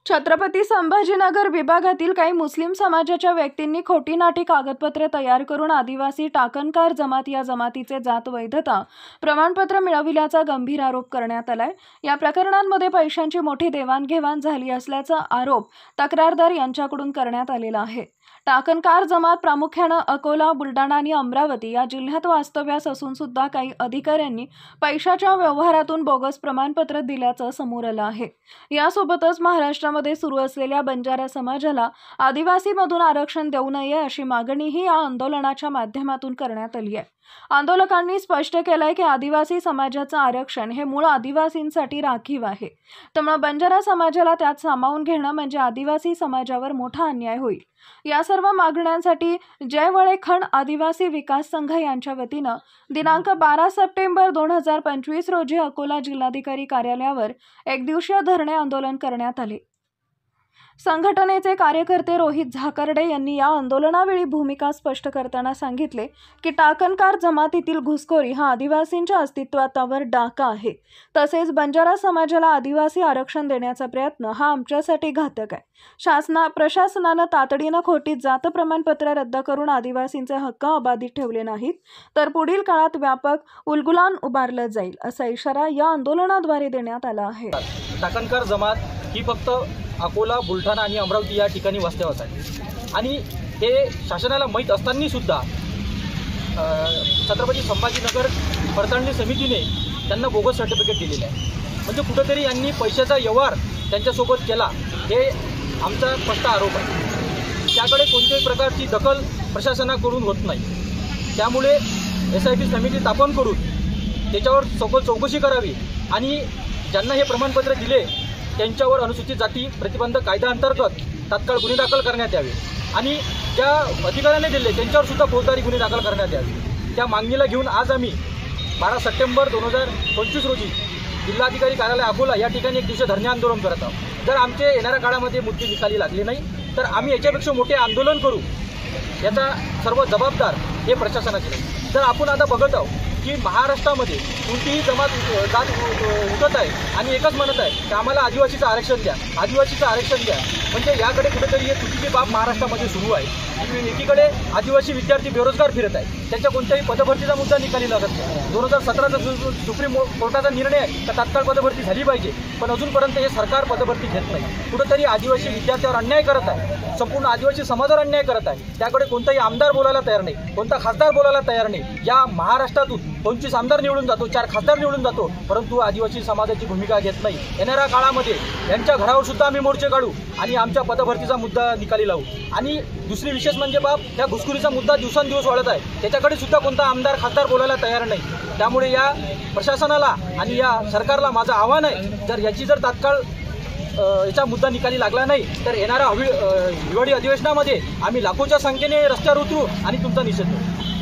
छत्रपती संभाजीनगर विभागातील काही मुस्लिम समाजाच्या व्यक्तींनी खोटी-नाटी कागदपत्रे तयार करून आदिवासी टाकणकार जमात या जमातीचे जात वैधता प्रमाणपत्र मिळविल्याचा गंभीर आरोप करण्यात आलाय। या प्रकरणांमध्ये पैशांची मोठी देवाणघेवाण झाली असल्याचा आरोप तक्रारदार यांच्याकडून करण्यात आलेला आहे। टाकणकार जमात प्रामुख्याने अकोला, बुलढाणा आणि अमरावती या जिल्ह्यात वास्तव्यास असून सुद्धा काही अधिकाऱ्यांनी पैशाच्या व्यवहारातून बोगस प्रमाणपत्र दिल्याचं समोर आलं आहे। यासोबतच महाराष्ट्रामध्ये सुरू असलेल्या बंजारा समाजाला आदिवासीमधून आरक्षण देऊ नये अशी मागणीही या आंदोलनाच्या माध्यमातून करण्यात आली आहे। आंदोलकांनी स्पष्ट केलंय की आदिवासी समाजाचं आरक्षण हे मूळ आदिवासींसाठी राखीव आहे, त्यामुळे बंजारा समाजाला त्यात सामावून घेणं म्हणजे आदिवासी समाजावर मोठा अन्याय होईल। या सर्व मागण्यांसाठी जय वळेखंड आदिवासी विकास संघ यांच्या वतीनं दिनांक 12 सप्टेंबर 2025 रोजी अकोला जिल्हाधिकारी कार्यालयावर एकदिवसीय धरणे आंदोलन करण्यात आले। संघटनेचे कार्यकर्ते रोहित झाकर्डे यांनी या आंदोलनावेळी भूमिका स्पष्ट करताना सांगितले की टाकणकार जमातीतील घुसखोरी हा आदिवासींच्या अस्तित्वावर डाका आहे। तसेच बंजारा समाजाला आदिवासी आरक्षण देण्याचा प्रयत्न हा आमच्यासाठी घातक आहे। प्रशासनाने तातडीने खोटी जात प्रमाणपत्र रद्द करून आदिवासींचे हक्क अबाधित ठेवले नाहीत तर पुढील काळात व्यापक उलगुलान उभारलं जाईल असा इशारा या आंदोलनाद्वारे देण्यात आला आहे। टाकणकार जमात ही फक्त अकोला, बुलढाणा आणि अमरावती या ठिकाणी वास्तव्यास आहे आणि हे शासनाला माहीत असताना सुद्धा छत्रपती संभाजीनगर पडताळणी समितीने त्यांना बोगस सर्टिफिकेट दिलेले आहे। म्हणजे कुठेतरी यांनी पैशाचा व्यवहार त्यांच्यासोबत केला हे आमचा स्पष्ट आरोप आहे। त्याकडे कोणत्याही प्रकारची दखल प्रशासनाकडून होत नाही। त्यामुळे SIT समिती स्थापन करून त्याच्यावर सखोल चौकशी करावी आणि ज्यांना हे प्रमाणपत्र दिले त्यांच्यावर अनुसूचित जाती प्रतिबंध कायद्याअंतर्गत तात्काळ गुन्हे दाखल करण्यात यावे आणि ज्या अधिकाऱ्याने दिले त्यांच्यावर सुद्धा फौजदारी गुन्हे दाखल करण्यात यावे। त्या मागणीला घेऊन आज आम्ही 12 सप्टेंबर 2025 रोजी जिल्हाधिकारी कार्यालय अकोला या ठिकाणी एक दिवसीय धरणे आंदोलन करत आहोत। जर आमचे येणाऱ्या काळामध्ये मुद्दे निकाली लागले नाही तर आम्ही याच्यापेक्षा मोठे आंदोलन करू। याचा सर्व जबाबदार हे प्रशासनाचे आहे। जर आपण आता बघत आहोत की महाराष्ट्रामध्ये कोणतीही जमात जात उठत आहे आणि एकच म्हणत आहे की आम्हाला आदिवासीचं आरक्षण द्या, आदिवासीचं आरक्षण द्या। म्हणजे याकडे कुठेतरी एक चुकीची बाब महाराष्ट्रामध्ये सुरू आहे। एकीकडे आदिवासी विद्यार्थी बेरोजगार फिरत आहे, त्यांच्या कोणत्याही पदभरतीचा मुद्दा निकाली लागत नाही। 2017चा सुप्रीम कोर्टाचा निर्णय आहे तर तात्काळ पदभरती झाली पाहिजे, पण अजूनपर्यंत हे सरकार पदभरती घेत नाही। कुठेतरी आदिवासी विद्यार्थ्यावर अन्याय करत आहे, संपूर्ण आदिवासी समाजावर अन्याय करत आहे। त्याकडे कोणताही आमदार बोलायला तयार नाही, कोणता खासदार बोलायला तयार नाही। या महाराष्ट्रातून 25 आमदार निवडून जातो, 4 खासदार निवडून जातो, परंतु आदिवासी समाजाची भूमिका घेत नाही। येणाऱ्या काळामध्ये यांच्या घरावर सुद्धा आम्ही मोर्चे काढू आणि आमच्या पदभरतीचा मुद्दा निकाली लावू। आणि दुसरी विशेष म्हणजे बाब या घुसखोरीचा मुद्दा दिवसांदिवस वाढत आहे, त्याच्याकडे सुद्धा कोणता आमदार खासदार बोलायला तयार नाही। त्यामुळे या प्रशासनाला आणि या सरकारला माझं आव्हान आहे, जर याची जर तात्काळ याचा मुद्दा निकाली लागला नाही तर येणाऱ्या हिवाळी अधिवेशनामध्ये आम्ही लाखोच्या संख्येने रस्त्यावर उतरू आणि तुमचा निषेध करू।